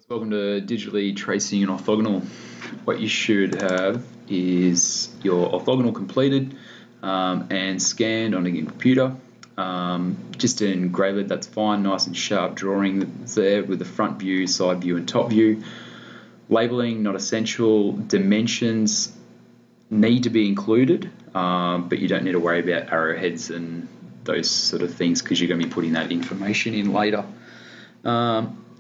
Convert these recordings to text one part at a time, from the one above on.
Welcome to Digitally Tracing an Orthogonal. What you should have is your orthogonal completed and scanned on a computer. Just in grey lead, that's fine, nice and sharp drawing there with the front view, side view and top view. Labeling, not essential. Dimensions need to be included, but you don't need to worry about arrowheads and those sort of things because you're going to be putting that information in later.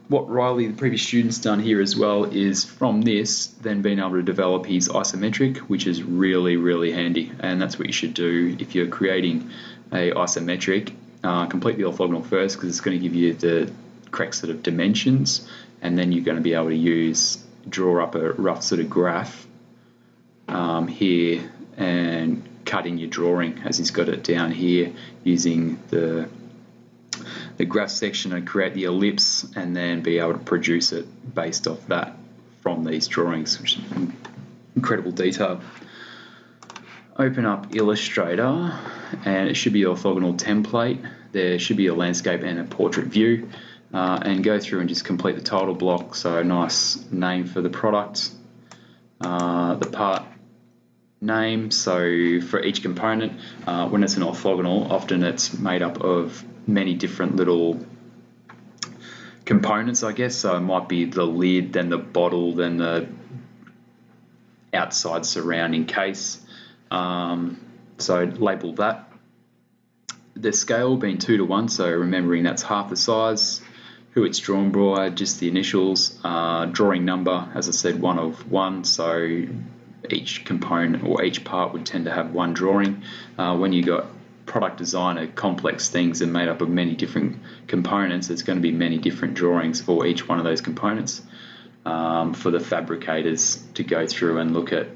What Riley, the previous student's done here as well, is from this then being able to develop his isometric, which is really handy, and that's what you should do if you're creating a isometric. Complete the orthogonal first because it's going to give you the correct sort of dimensions, and then you're going to be able to draw up a rough sort of graph here and cut in your drawing as he's got it down here using the graph section and create the ellipse and then be able to produce it based off that from these drawings, which is incredible detail. Open up Illustrator and it should be an orthogonal template. There should be a landscape and a portrait view, and go through and just complete the title block. So a nice name for the product, the part name. So for each component, when it's an orthogonal, often it's made up of many different little components, I guess. So it might be the lid, then the bottle, then the outside surrounding case. So label that. The scale being 2:1, so remembering that's half the size. Who it's drawn by, just the initials. Drawing number, as I said, 1 of 1. So each component or each part would tend to have one drawing. When you got product design are complex things and made up of many different components, there's going to be many different drawings for each one of those components for the fabricators to go through and look at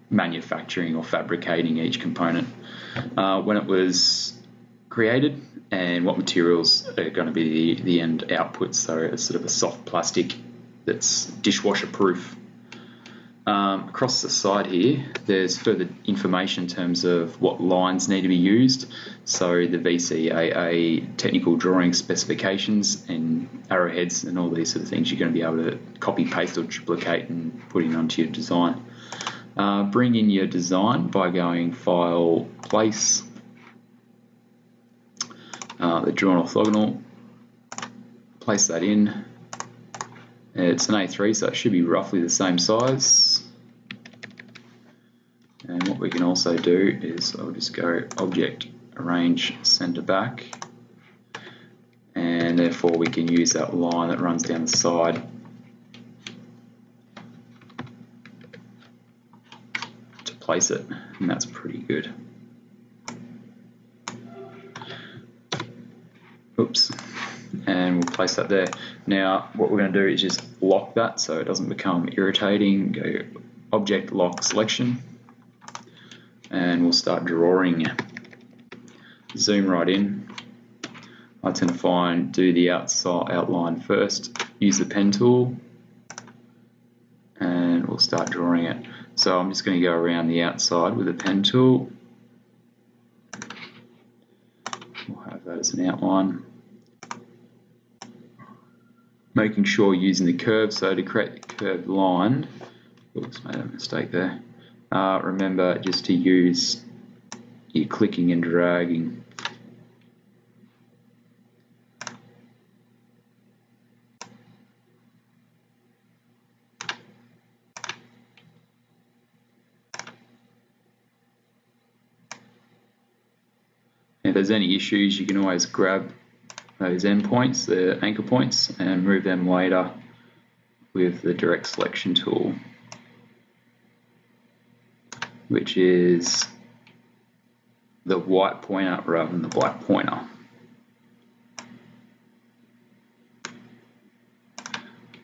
manufacturing or fabricating each component. When it was created and what materials are going to be the end output, so it's sort of a soft plastic that's dishwasher proof. Across the side here, there's further information in terms of what lines need to be used. So the VCAA technical drawing specifications and arrowheads and all these sort of things you're going to be able to copy, paste or duplicate and put in onto your design. Bring in your design by going File, Place, the drawn orthogonal, place that in. It's an A3, so it should be roughly the same size. And what we can also do is I'll just go Object, Arrange, Center Back, and therefore we can use that line that runs down the side to place it, and that's pretty good. Oops. And we'll place that there. Now what we're going to do is just lock that so it doesn't become irritating. Go Object, Lock, Selection, and we'll start drawing. Zoom right in. I tend to do the outside outline first, use the pen tool, and we'll start drawing it. So I'm just going to go around the outside with the pen tool. We'll have that as an outline. Making sure using the curve, so to create the curved line, oops, made a mistake there. Remember just to use your clicking and dragging. If there's any issues, you can always grab those endpoints, the anchor points, and move them later with the direct selection tool, which is the white pointer rather than the black pointer.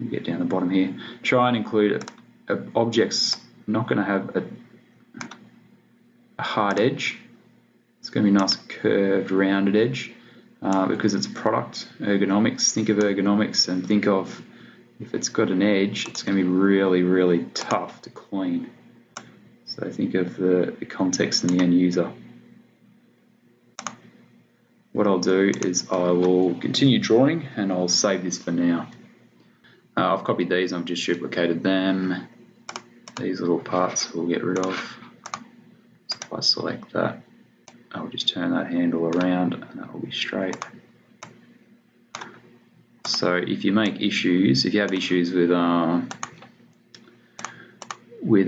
Get down the bottom here. Try and include objects not going to have a hard edge. It's going to be a nice curved, rounded edge. Because it's product ergonomics, think of ergonomics and think of if it's got an edge, it's going to be really tough to clean. So think of the context and the end user. What I'll do is I will continue drawing and I'll save this for now. I've copied these, I've just duplicated them. These little parts we'll get rid of. So if I select that, I'll just turn that handle around and that will be straight. So if you make issues, if you have issues with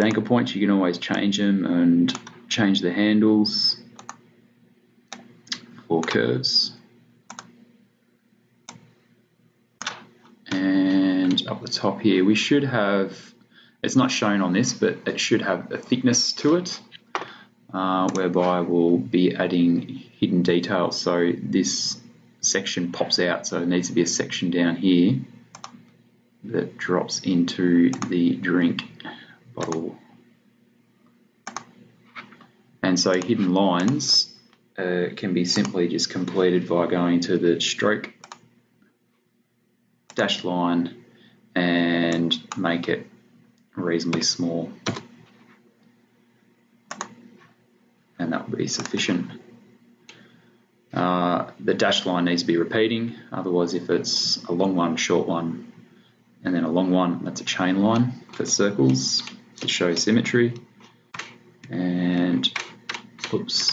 anchor points, you can always change them and change the handles for curves. And up the top here, we should have, it's not shown on this, but it should have a thickness to it, whereby we'll be adding hidden details. So this section pops out, so there needs to be a section down here that drops into the drink bottle. And so hidden lines can be simply just completed by going to the stroke, dashed line, and make it reasonably small. And that will be sufficient. The dashed line needs to be repeating, otherwise if it's a long one, short one, and then a long one, that's a chain line for circles to show symmetry. And oops,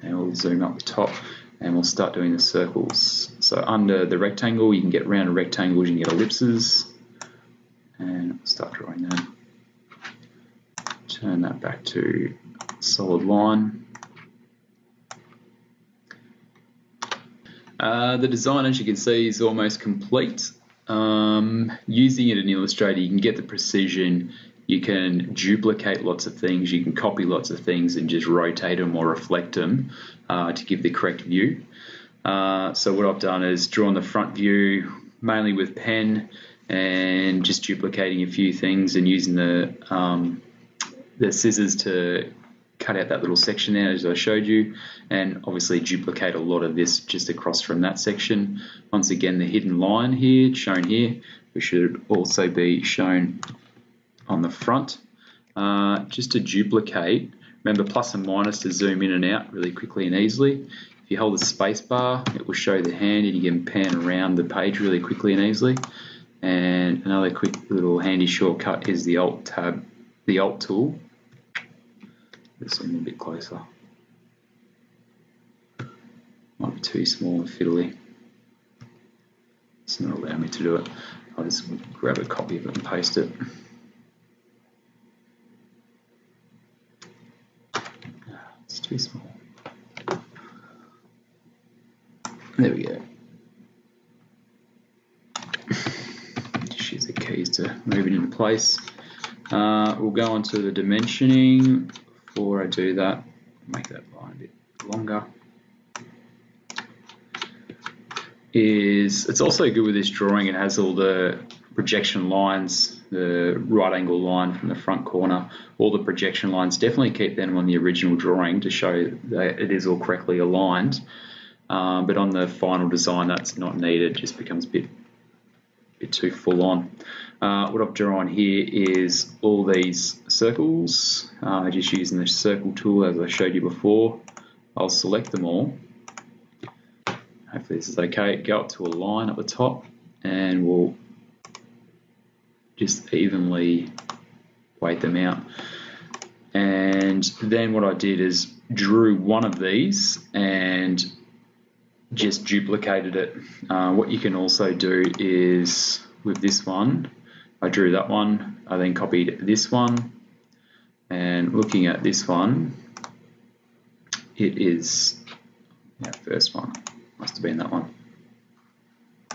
and we'll zoom up the top and we'll start doing the circles. So under the rectangle, you can get rounded rectangles, you can get ellipses, and we'll start drawing them. Turn that back to solid line. The design, as you can see, is almost complete. Using it in Illustrator, you can get the precision, you can duplicate lots of things, you can copy lots of things and just rotate them or reflect them to give the correct view. So what I've done is drawn the front view mainly with pen and just duplicating a few things and using the scissors to cut out that little section there as I showed you, and obviously duplicate a lot of this just across from that section. Once again, the hidden line here, shown here, which should also be shown on the front. Just to duplicate, remember plus and minus to zoom in and out really quickly and easily. If you hold the space bar, it will show the hand and you can pan around the page really quickly and easily. And another quick little handy shortcut is the Alt tab, the Alt tool. Let's zoom in a bit closer. Might be too small and fiddly. It's not allowing me to do it. I'll just grab a copy of it and paste it. It's too small. There we go. Just use the keys to move it into place. We'll go on to the dimensioning. Before I do that, make that line a bit longer. It's also good with this drawing, it has all the projection lines, the right angle line from the front corner, all the projection lines. Definitely keep them on the original drawing to show that it is all correctly aligned. But on the final design, that's not needed, it just becomes a bit too full on. What I've drawn here is all these circles, just using the circle tool as I showed you before. I'll select them all. Hopefully this is okay. Go up to a line at the top and we'll just evenly weight them out. And then what I did is drew one of these and just duplicated it. What you can also do is with this one, I drew that one, I then copied this one, and looking at this one, it is, first one, must have been that one,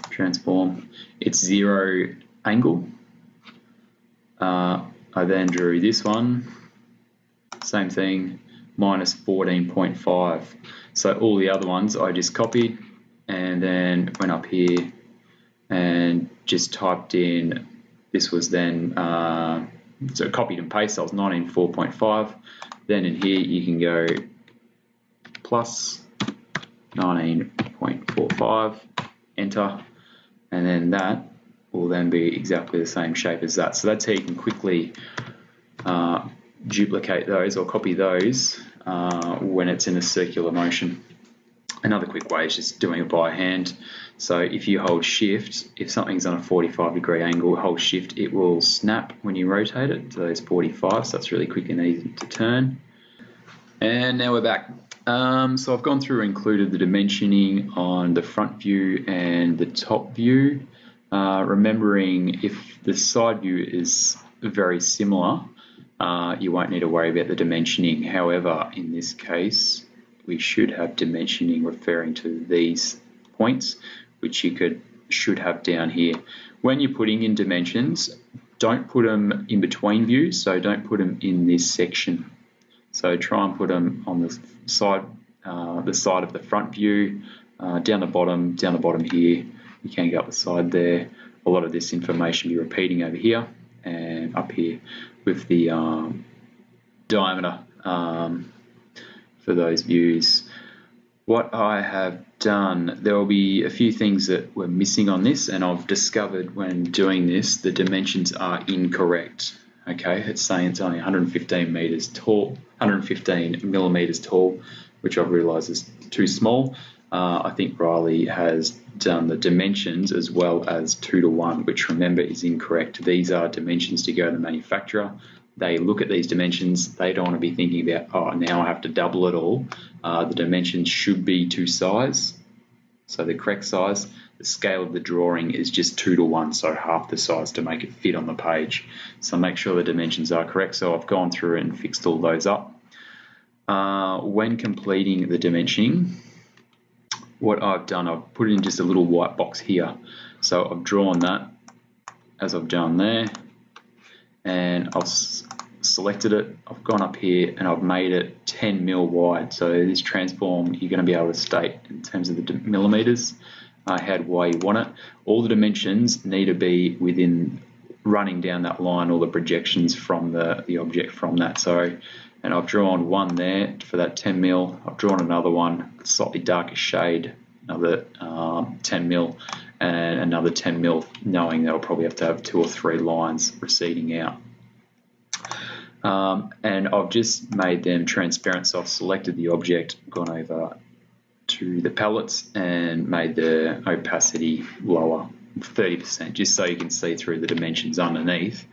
transform, it's 0 angle. I then drew this one, same thing, minus 14.5. So all the other ones I just copied and then went up here and just typed in, this was then, so copied and pasted, that was 19.4.5. Then in here you can go plus 19.45, enter, and then that will then be exactly the same shape as that. So that's how you can quickly duplicate those or copy those when it's in a circular motion. Another quick way is just doing it by hand. So if you hold shift, if something's on a 45-degree angle, hold shift, it will snap when you rotate it. So it's 45, so that's really quick and easy to turn. And now we're back. So I've gone through and included the dimensioning on the front view and the top view. Remembering if the side view is very similar, you won't need to worry about the dimensioning. However, in this case, we should have dimensioning referring to these points, which you should have down here. When you're putting in dimensions, don't put them in between views, so don't put them in this section. So try and put them on the side of the front view, down the bottom here. You can go up the side there. A lot of this information will be repeating over here and up here with the diameter for those views. What I have done, there will be a few things that were missing on this, and I've discovered when doing this, the dimensions are incorrect. Okay, it's saying it's only 115 meters tall, 115 millimeters tall, which I've realized is too small. I think Riley has done the dimensions as well as 2:1, which remember is incorrect. These are dimensions to go to the manufacturer. They look at these dimensions, they don't want to be thinking about, oh, now I have to double it all. The dimensions should be to size, so the correct size. The scale of the drawing is just 2:1, so half the size to make it fit on the page. So make sure the dimensions are correct. So I've gone through and fixed all those up. When completing the dimensioning, what I've done, I've put in just a little white box here. So I've drawn that as I've done there, and I've selected it. I've gone up here and I've made it 10 mil wide. So this transform, you're going to be able to state in terms of the millimeters, how wide you want it. All the dimensions need to be within running down that line, all the projections from the object from that. So, and I've drawn one there for that 10 mil. I've drawn another one, slightly darker shade, another 10 mil, and another 10 mil, knowing that I'll probably have to have 2 or 3 lines receding out. And I've just made them transparent, so I've selected the object, gone over to the palettes and made the opacity lower, 30%, just so you can see through the dimensions underneath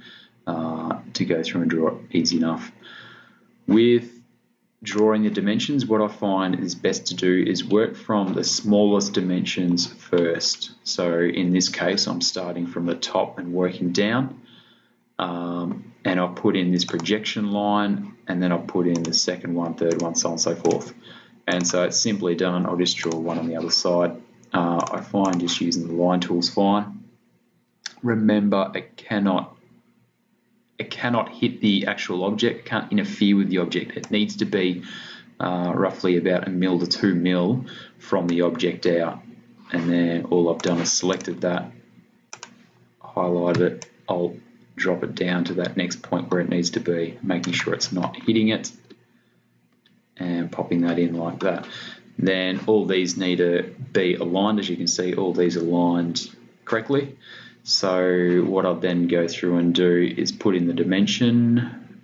to go through and draw it easy enough. With drawing the dimensions, what I find is best to do is work from the smallest dimensions first. So in this case, I'm starting from the top and working down. And I'll put in this projection line, and then I'll put in the second one, third one, so on and so forth. And so it's simply done. I'll just draw one on the other side. I find just using the line tool's fine. Remember, it cannot hit the actual object, can't interfere with the object. It needs to be roughly about 1 mil to 2 mil from the object out. And then all I've done is selected that, highlighted it, I'll drop it down to that next point where it needs to be, making sure it's not hitting it, and popping that in like that. Then all these need to be aligned. As you can see, all these are aligned correctly. So what I'll then go through and do is put in the dimension,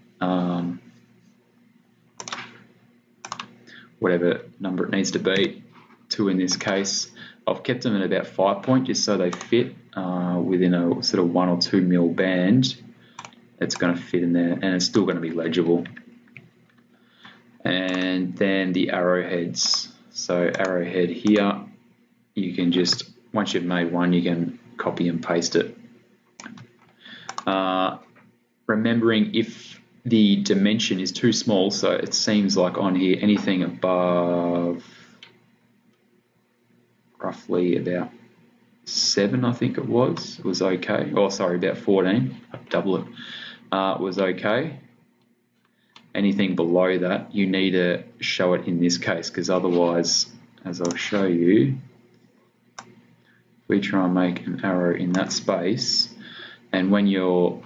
whatever number it needs to be, 2 in this case. I've kept them at about 5 point just so they fit within a sort of 1 or 2 mil band. It's going to fit in there, and it's still going to be legible. And then the arrowheads. So arrowhead here, you can just, once you've made one, you can copy and paste it. Remembering if the dimension is too small, so it seems like on here anything above roughly about 7, I think it was okay. Oh, sorry, about 14, double it, was okay. Anything below that, you need to show it in this case, because otherwise, as I'll show you, if we try and make an arrow in that space, and when you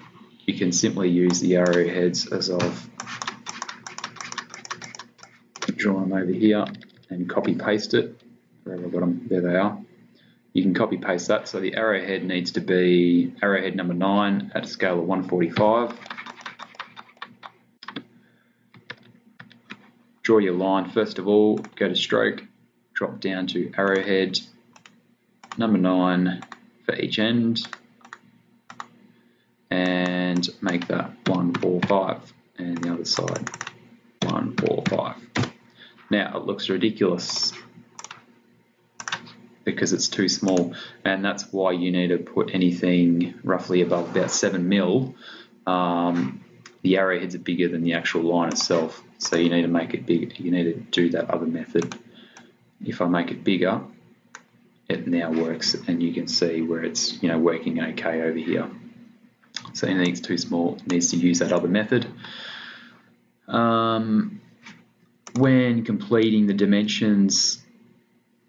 can simply use the arrowheads as I've drawn them over here and copy paste it, wherever I've got them, there they are. You can copy paste that, so the arrowhead needs to be arrowhead number 9 at a scale of 145. Draw your line first of all, go to stroke, drop down to arrowhead number 9 for each end and make that 1, 4, 5, and the other side 1, 4, 5. Now it looks ridiculous because it's too small, and that's why you need to put anything roughly above about 7 mil. The arrowheads are bigger than the actual line itself, so you need to make it big. You need to do that other method. If I make it bigger, it now works, and you can see where it's working okay over here. So anything that's too small needs to use that other method. When completing the dimensions,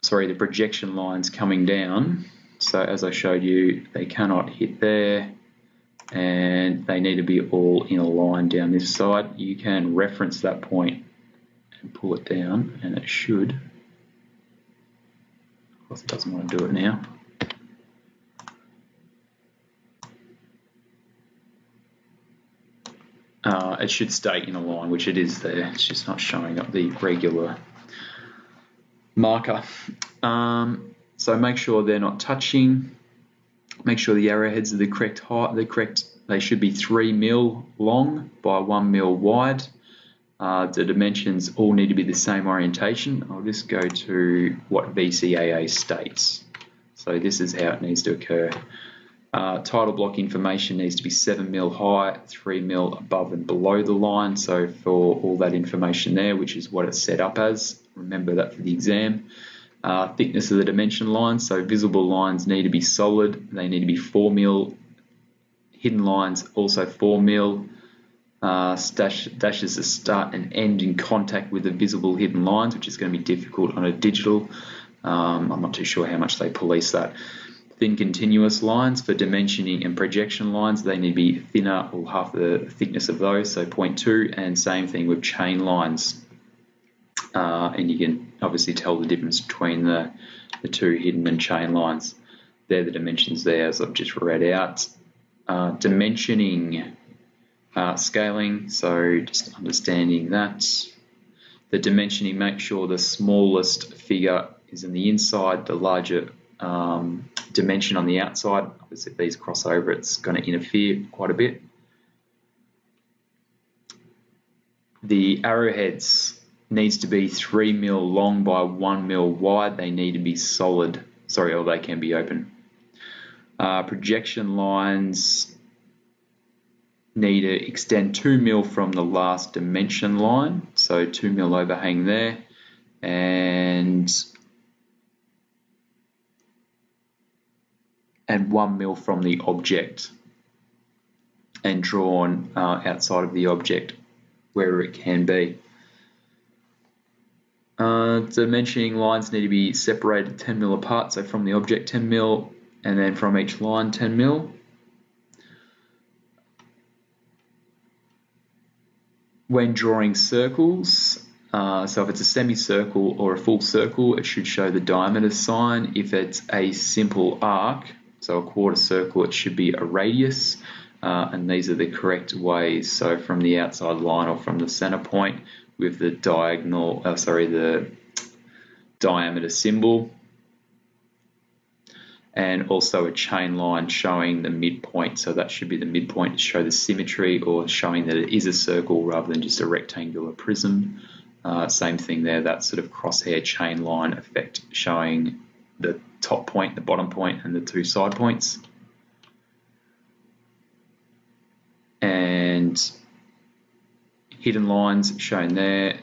the projection lines coming down, so as I showed you, they cannot hit there, and they need to be all in a line down this side. You can reference that point and pull it down, and it should. Of course, it doesn't want to do it now. It should stay in a line, which it is there. It's just not showing up the regular marker. So make sure they're not touching. Make sure the arrowheads are the correct height. They should be 3 mil long by 1 mil wide. The dimensions all need to be the same orientation. I'll just go to what VCAA states. So this is how it needs to occur. Title block information needs to be 7 mil high, 3 mil above and below the line. So for all that information there, which is what it's set up as, remember that for the exam. Thickness of the dimension lines, so visible lines need to be solid. They need to be 4 mil. Hidden lines also 4 mil. Dashes that start and end in contact with the visible hidden lines, which is going to be difficult on a digital. I'm not too sure how much they police that. Thin continuous lines for dimensioning and projection lines, they need to be thinner or half the thickness of those, so 0.2, and same thing with chain lines. And you can obviously tell the difference between the two hidden and chain lines. They're the dimensions there, as I've just read out. Dimensioning, scaling, so just understanding that. The dimensioning, make sure the smallest figure is in the inside, the larger dimension on the outside. Obviously if these cross over, it's going to interfere quite a bit. The arrowheads needs to be 3 mil long by 1 mil wide. They need to be solid, or they can be open. Projection lines need to extend 2 mil from the last dimension line, so 2 mil overhang there, and 1 mil from the object, and drawn outside of the object wherever it can be. Dimensioning lines need to be separated 10 mil apart, so from the object 10 mil, and then from each line 10 mil. When drawing circles, so if it's a semicircle or a full circle, it should show the diameter sign. If it's a simple arc, so a quarter circle, it should be a radius, and these are the correct ways. So from the outside line or from the center point with the the diameter symbol, and also a chain line showing the midpoint. So that should be the midpoint to show the symmetry, or showing that it is a circle rather than just a rectangular prism. Same thing there, that sort of crosshair chain line effect showing the top point, the bottom point, and the two side points. And hidden lines shown there.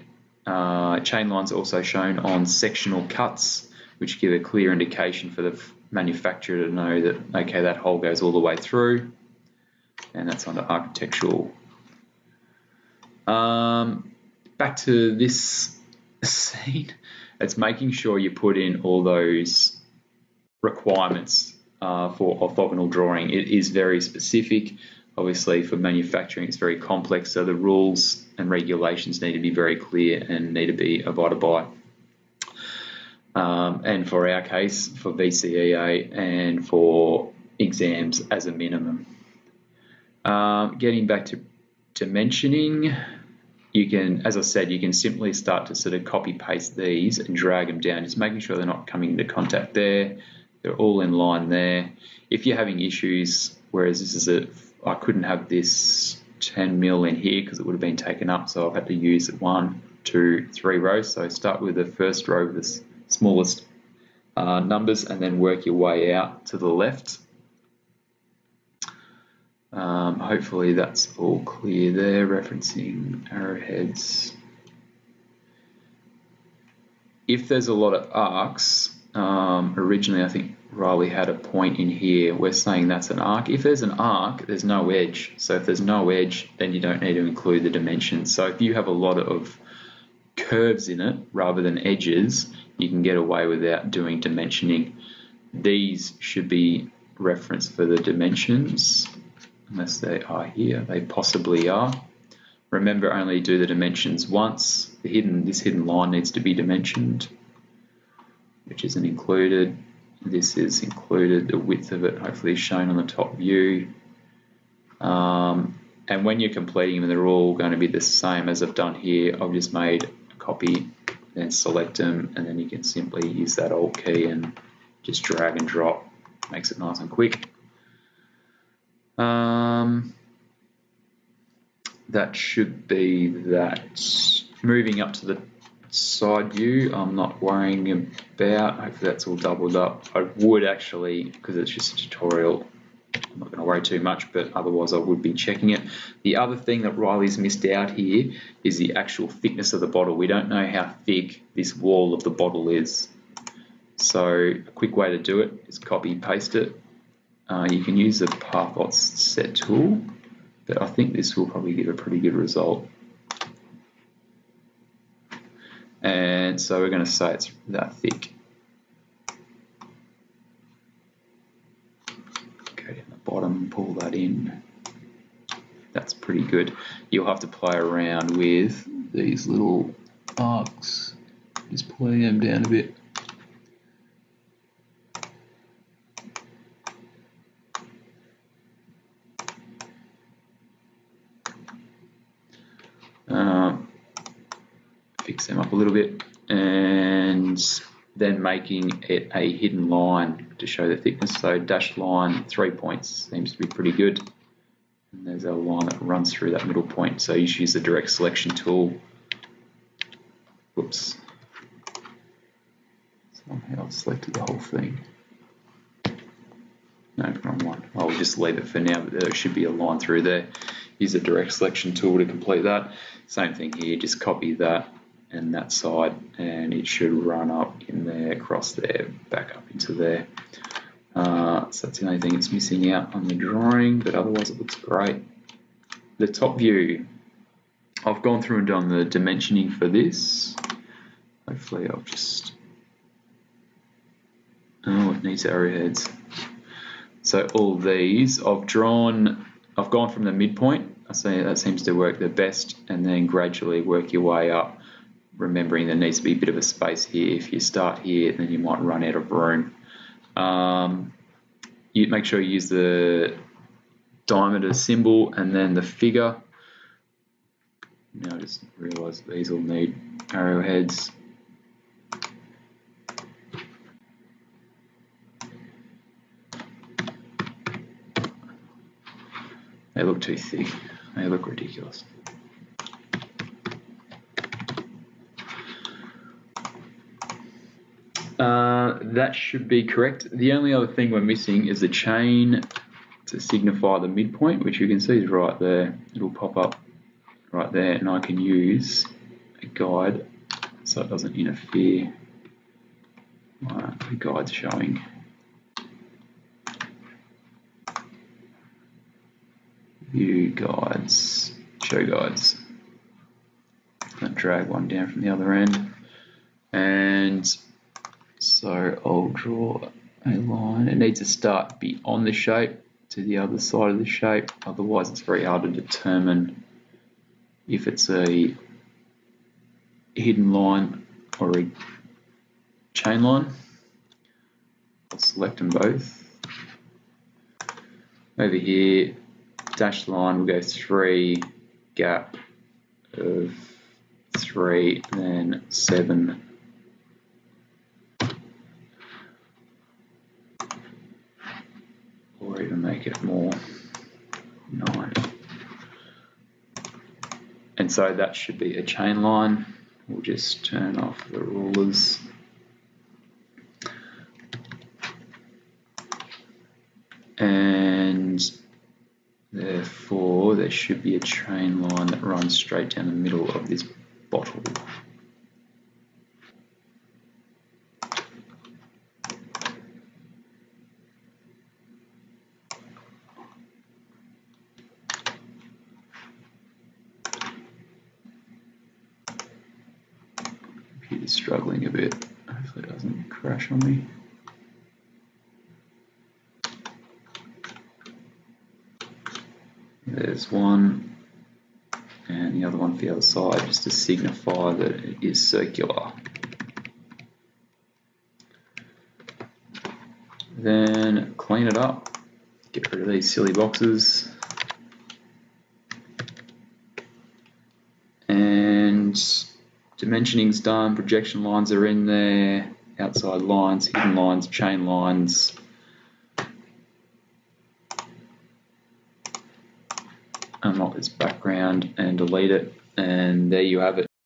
Chain lines also shown on sectional cuts, which give a clear indication for the manufacturer to know that, okay, that hole goes all the way through, and that's under architectural. Back to this scene, it's making sure you put in all those requirements for orthogonal drawing. It is very specific. Obviously for manufacturing it's very complex, so the rules and regulations need to be very clear and need to be abided by. And for our case, for VCEA and for exams as a minimum. Getting back to dimensioning, you can, as I said, you can simply start to sort of copy paste these and drag them down, just making sure they're not coming into contact there. They're all in line there. If you're having issues, whereas this is I couldn't have this 10 mil in here because it would have been taken up, so I've had to use 1, 2, 3 rows. So start with the first row of the smallest numbers and then work your way out to the left. Hopefully that's all clear there, referencing arrowheads. If there's a lot of arcs, originally I think Riley had a point in here, we're saying that's an arc. If there's an arc, there's no edge. So if there's no edge, then you don't need to include the dimensions. So if you have a lot of curves in it rather than edges, you can get away without doing dimensioning. These should be referenced for the dimensions, unless they are here. They possibly are. Remember, only do the dimensions once. This hidden line needs to be dimensioned, which isn't included. This is included. The width of it hopefully is shown on the top view. And when you're completing them, they're all going to be the same as I've done here. I've just made a copy, then select them, and then you can simply use that Alt key and just drag and drop. Makes it nice and quick. That should be that. Moving up to the side view, I'm not worrying about. Hopefully that's all doubled up. I would actually, because it's just a tutorial, I'm not going to worry too much, but otherwise I would be checking it. The other thing that Riley's missed out here is the actual thickness of the bottle. We don't know how thick this wall of the bottle is. So a quick way to do it is copy paste it. You can use the path offset tool, but I think this will probably give a pretty good result. And so we're going to say it's that thick. Go down the bottom, pull that in. That's pretty good. You'll have to play around with these little arcs, just pulling them down a bit. Fix them up a little bit, and then making it a hidden line to show the thickness. So dashed line, 3 points, seems to be pretty good. And there's a line that runs through that middle point. So you should use the direct selection tool. Whoops. Somehow I've selected the whole thing. No, wrong one. I'll just leave it for now, but there should be a line through there. Use the direct selection tool to complete that. Same thing here, just copy that and that side, and it should run up in there, across there, back up into there. So that's the only thing it's missing out on the drawing, but otherwise it looks great. The top view, I've gone through and done the dimensioning for this. Hopefully I'll just, oh, it needs arrowheads. So all these, I've gone from the midpoint. I say that seems to work the best, and then gradually work your way up, remembering there needs to be a bit of a space here. If you start here, then you might run out of room. You make sure you use the diameter symbol and then the figure. Now I just realised these all need arrowheads. They look too thick. They look ridiculous. That should be correct. The only other thing we're missing is the chain to signify the midpoint, which you can see is right there. It'll pop up right there, and I can use a guide so it doesn't interfere. The guide's showing. View guides, show guides. And drag one down from the other end. And so I'll draw a line. It needs to start beyond the shape to the other side of the shape. Otherwise it's very hard to determine if it's a hidden line or a chain line. I'll select them both. Over here, dashed line will go 3, gap of 3, then 7. Or even make it more, 9. And so that should be a chain line. We'll just turn off the rulers. And therefore there should be a chain line that runs straight down the middle of this bottle. Computer's struggling a bit. Hopefully it doesn't crash on me. There's one, and the other one for the other side, just to signify that it is circular. Then clean it up, get rid of these silly boxes, and dimensioning's done, projection lines are in there, outside lines, hidden lines, chain lines. Unlock this background and delete it, and there you have it.